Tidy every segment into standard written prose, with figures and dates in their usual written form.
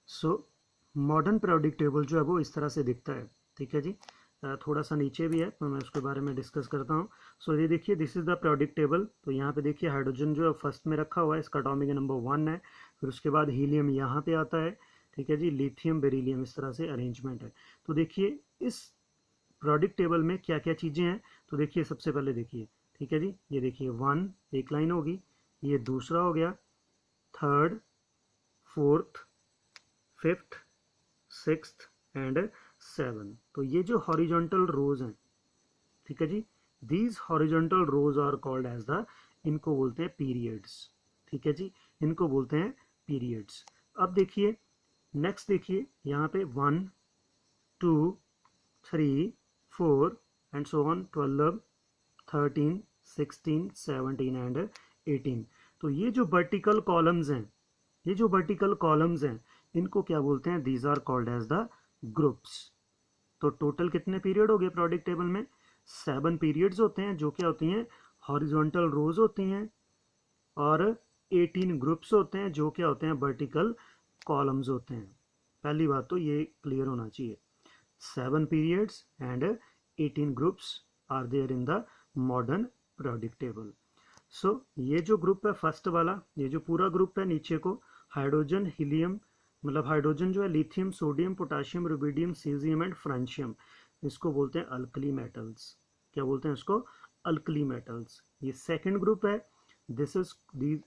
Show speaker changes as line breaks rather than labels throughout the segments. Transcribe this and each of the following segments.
So modern periodic table जो है वो इस तरह से दिखता है, ठीक है जी। थोड़ा सा नीचे भी है तो मैं उसके बारे में डिस्कस करता हूँ। सो ये देखिए, this is the periodic table. तो यहाँ पे देखिए हाइड्रोजन जो है फर्स्ट में रखा हुआ है, इसका एटॉमिक नंबर 1 है। फिर उसके बाद हीलियम यहाँ पे आता है, ठीक है जी। लिथियम, बेरिलियम, इस तरह से अरेंजमेंट है। तो देखिए इस पीरियोडिक टेबल में क्या क्या चीज़ें हैं। तो देखिए सबसे पहले देखिए, ठीक है जी, ये देखिए 1 एक लाइन होगी, ये दूसरा हो गया, third, fourth, fifth, sixth and 7। तो ये जो हॉरिजॉन्टल रोज हैं, ठीक है जी, these horizontal rows are called as the, इनको बोलते हैं पीरियड्स, ठीक है जी, इनको बोलते हैं पीरियड्स। अब देखिए नेक्स्ट, देखिए यहाँ पे 1 2 3 4 एंड सो ऑन, 12 13 16 17 एंड 18। तो ये जो वर्टिकल कॉलम्स हैं, ये जो वर्टिकल कॉलम्स हैं, इनको क्या बोलते हैं, these are called as the groups. तो टोटल कितने पीरियड हो गए प्रोडिक्ट टेबल में, 7 पीरियड्स होते हैं, जो क्या होती हैं, हॉरिजॉन्टल रोज होती हैं, और 18 ग्रुप्स होते हैं, जो क्या होते हैं, वर्टिकल कॉलम्स होते हैं। पहली बात तो ये क्लियर होना चाहिए, 7 periods and 18 groups are there in the modern periodic table. So ये जो ग्रुप है फर्स्ट वाला, ये जो पूरा ग्रुप है नीचे को, हाइड्रोजन, हीलियम, मतलब हाइड्रोजन जो है lithium, sodium, potassium, rubidium, caesium and francium, इसको बोलते हैं अल्कली मेटल्स। क्या बोलते हैं इसको, अल्कली मेटल्स। ये सेकंड ग्रुप है, दिस इज,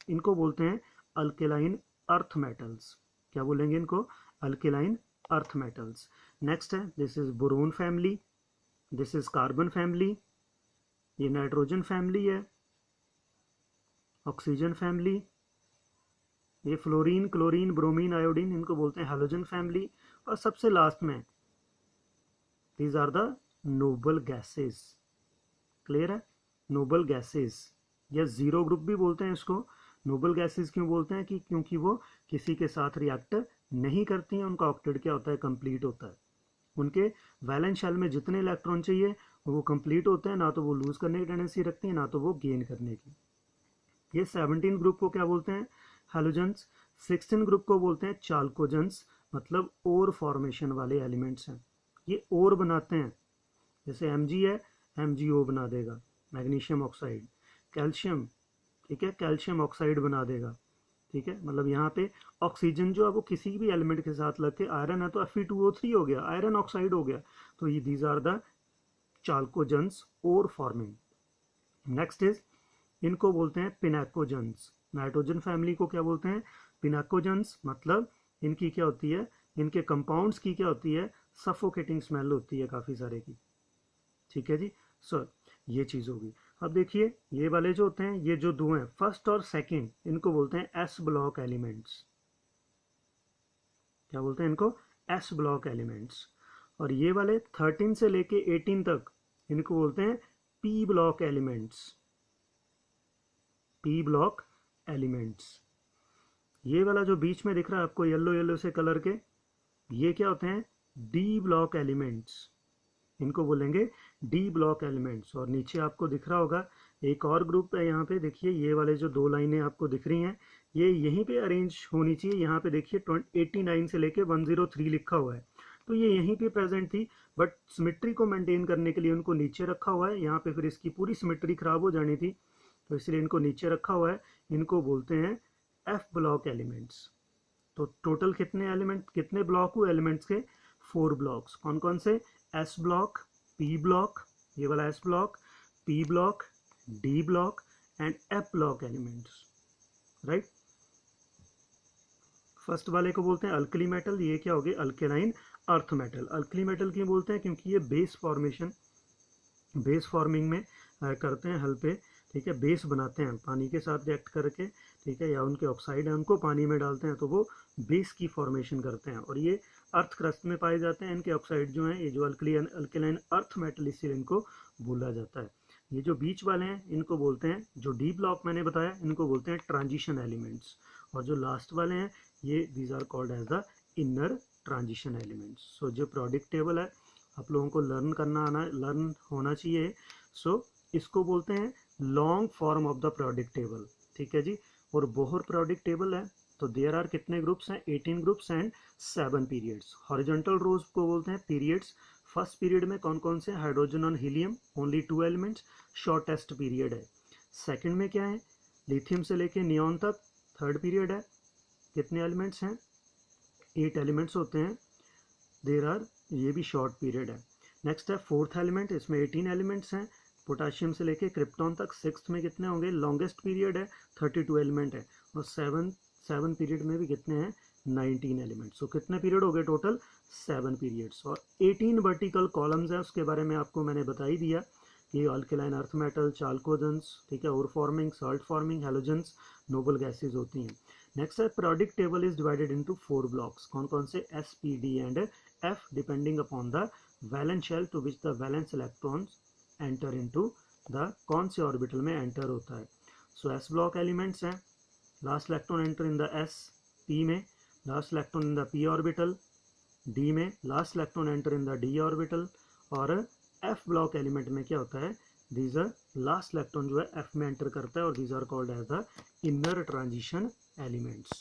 इनको बोलते हैं अल्केलाइन अर्थ मेटल्स। क्या बोलेंगे इनको, अल्केलाइन अर्थ मेटल्स। नेक्स्ट है, this is boron family, this is carbon family, ये नाइट्रोजन फैमिली है, ऑक्सीजन फैमिली, ये फ्लोरीन, क्लोरीन, ब्रोमीन, आयोडीन, इनको बोलते हैं हैलोजन फैमिली। और सबसे लास्ट में, these are the noble gases. Clear है, नोबल गैसेस, या जीरो ग्रुप भी बोलते हैं इसको। नोबल गैसेस क्यों बोलते हैं, कि क्योंकि वो किसी के साथ रिएक्ट नहीं करती हैं, उनका ऑक्टेट क्या होता है, कंप्लीट होता है। उनके वैलेंस शेल में जितने इलेक्ट्रॉन चाहिए वो कंप्लीट होते हैं, ना तो वो लूज करने की टेंडेंसी रखती है, ना तो वो गेन करने की। ये 17 ग्रुप को क्या बोलते हैं, हैलोजेंस। 16 ग्रुप को बोलते हैं चाल्कोजेंस, मतलब ओर फॉर्मेशन वाले एलिमेंट्स हैं, ये ओर बनाते हैं। जैसे Mg है, MgO बना देगा, मैग्नीशियम ऑक्साइड। कैल्शियम, ठीक है, कैल्शियम ऑक्साइड बना देगा, ठीक है। मतलब यहाँ पे ऑक्सीजन जो है वो किसी भी एलिमेंट के साथ लग के, आयरन है तो Fe2O3 हो गया, आयरन ऑक्साइड हो गया। तो ये these are the chalcogens ore forming. Next is, इनको बोलते हैं पिनाकोजेंस। नाइट्रोजन फैमिली को क्या बोलते हैं, पिनाकोजेंस। मतलब इनकी क्या होती है, इनके कंपाउंड्स की क्या होती है, सफोकेटिंग स्मेल होती है काफ़ी सारे की, ठीक है जी। सो ये चीज़ होगी। अब देखिए ये वाले जो होते हैं, ये जो दो हैं फर्स्ट और सेकंड, इनको बोलते हैं एस ब्लॉक एलिमेंट्स। क्या बोलते हैं इनको, एस ब्लॉक एलिमेंट्स। और ये वाले 13 से लेके 18 तक, इनको बोलते हैं P block elements, P block elements. ये वाला जो बीच में दिख रहा है आपको येलो येलो से कलर के, ये क्या होते हैं, डी ब्लॉक एलिमेंट्स, इनको बोलेंगे डी ब्लॉक एलिमेंट्स। और नीचे आपको दिख रहा होगा एक और ग्रुप है, यहाँ पे देखिए ये वाले जो दो लाइनें आपको दिख रही हैं, ये यहीं पे अरेंज होनी चाहिए। यहाँ पे देखिए 89 से लेके 103 लिखा हुआ है, तो ये यहीं पे प्रेजेंट थी, बट सिमेट्री को मेंटेन करने के लिए उनको नीचे रखा हुआ है। यहाँ पे फिर इसकी पूरी सिमेट्री खराब हो जानी थी, तो इसलिए इनको नीचे रखा हुआ है। इनको बोलते हैं एफ ब्लॉक एलिमेंट्स। तो टोटल कितने एलिमेंट, कितने ब्लॉक हुए एलिमेंट्स के, 4 ब्लॉक्स। कौन कौन से, एस ब्लॉक, पी ब्लॉक, ये वाला S block, P block, D block and F block elements, right. First वाले को बोलते हैं अल्कली मेटल, ये क्या हो गए, alkaline earth metal. Alkali metal क्यों बोलते हैं, क्योंकि ये बेस फॉर्मेशन, बेस फॉर्मिंग में करते हैं हल पे, ठीक है, बेस बनाते हैं पानी के साथ रिएक्ट करके, ठीक है, या उनके ऑक्साइड है उनको पानी में डालते हैं तो वो बेस की फॉर्मेशन करते हैं। और ये अर्थ क्रस्ट में पाए जाते हैं इनके ऑक्साइड जो हैं, ये जो अल्कलाइन अर्थ मेटल, इसीलिए इनको बोला जाता है। ये जो बीच वाले हैं इनको बोलते हैं, जो डी ब्लॉक मैंने बताया, इनको बोलते हैं ट्रांजिशन एलिमेंट्स। और जो लास्ट वाले हैं ये, these are called as the inner transition elements. So जो प्रोडक्ट टेबल है आप लोगों को लर्न होना चाहिए। सो इसको बोलते हैं long form of the product table, ठीक है जी। और बोहर प्रोडक्ट टेबल है तो देयर आर कितने ग्रुप्स हैं, 18 ग्रुप्स एंड 7 पीरियड्स। हॉरिजॉन्टल रोज को बोलते हैं पीरियड्स। फर्स्ट पीरियड में कौन कौन से, हाइड्रोजन और helium, only 2 elements, shortest period है। सेकंड में क्या है, लिथियम से लेके नियॉन तक, थर्ड पीरियड है, कितने एलिमेंट्स हैं, 8 एलिमेंट्स होते हैं, देयर आर, ये भी शॉर्ट पीरियड है। नेक्स्ट है फोर्थ एलिमेंट, इसमें 18 एलिमेंट्स हैं, पोटाशियम से लेके क्रिप्टॉन तक। सिक्स्थ में कितने होंगे, लॉन्गेस्ट पीरियड है, 32 एलिमेंट है। और सेवन पीरियड में भी कितने हैं, 19 एलिमेंट्स। सो कितने पीरियड हो गए टोटल, 7 पीरियड्स। और 18 वर्टिकल कॉलम्स हैं, उसके बारे में आपको मैंने बता ही दिया कि अल्कलाइन अर्थ मेटल, चाल्कोजेंस, ठीक है, ore forming, salt forming, halogens, noble gases होती हैं। नेक्स्ट है periodic table is divided into 4 blocks, कौन कौन से, S, P, D and F, depending upon the valence shell to which the valence electrons enter into the, कौन से orbital में enter होता है। सो एस ब्लॉक एलिमेंट्स हैं, last electron enter in the S, P में last electron in the P orbital, D में last electron enter in the D orbital, और F block element में क्या होता है, दीज आर लास्ट इलेक्ट्रॉन जो है एफ में एंटर करता है, और these are called as the inner transition elements.